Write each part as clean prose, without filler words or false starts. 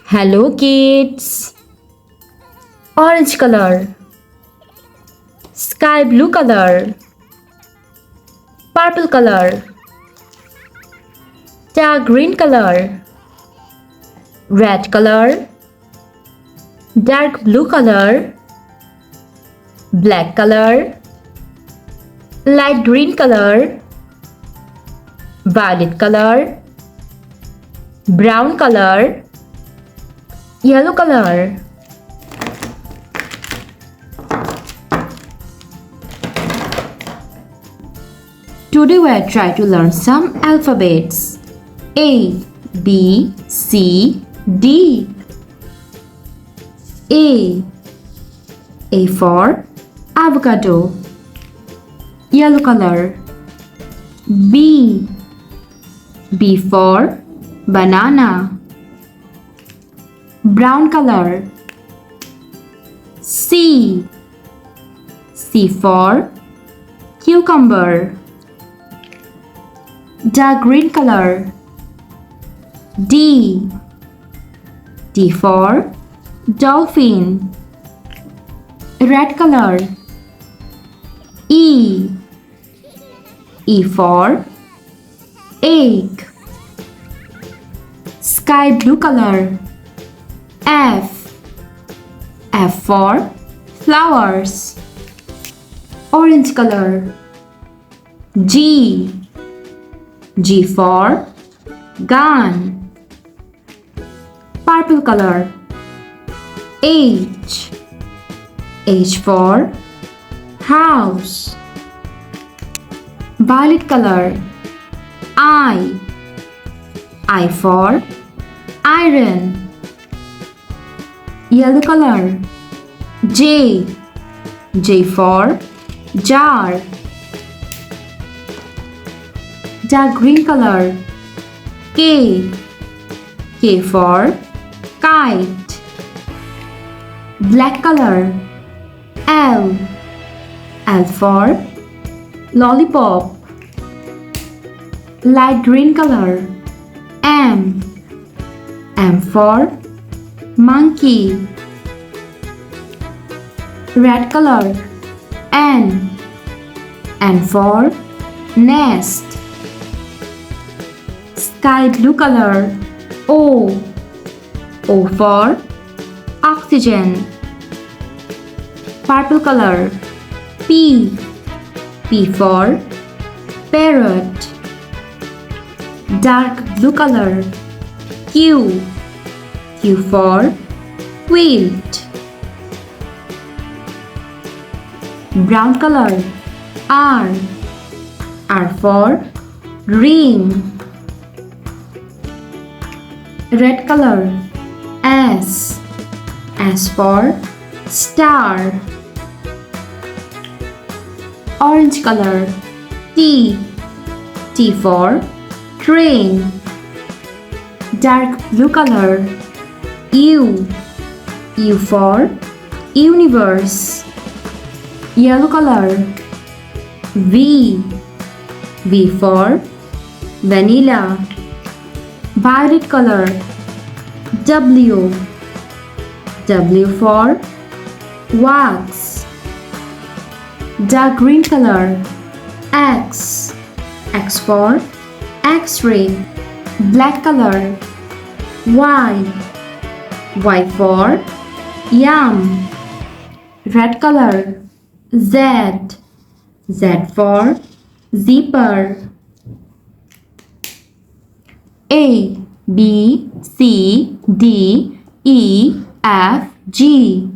Hello kids. Orange color, sky blue color, purple color, dark green color, red color, dark blue color, black color, light green color, violet color, brown color, yellow color. Today we are trying to learn some alphabets. A, B, C, D. A for avocado, yellow color. B for banana, brown color. C for cucumber, dark green color. D for dolphin, red color. E for egg, sky blue color. F for flowers, orange color. G for gun, purple color. H for house, violet color. I for iron, yellow color. J for jar, dark green color. K for kite, black color. L for lollipop, light green color. M for monkey, red color. N for nest, sky blue color. O for oxygen, purple color. P for parrot, dark blue color. Q for quilt, brown color. R for ring, red color. S for star, orange color. T for train, dark blue color. U for universe, yellow color. V for vanilla, violet color. W for wax, dark green color. X for X-ray, black color. Y for yam, red color. Z for zipper. A, B, C, D, E, F, G,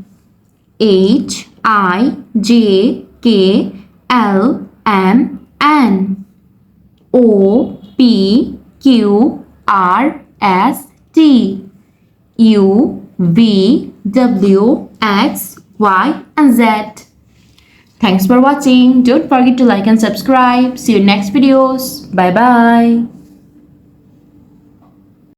H, I, J, K, L, M, N, O, P, Q, R, S, T, U, V, W, X, Y, and Z. Thanks for watching. Don't forget to like and subscribe. See you in next videos. Bye bye.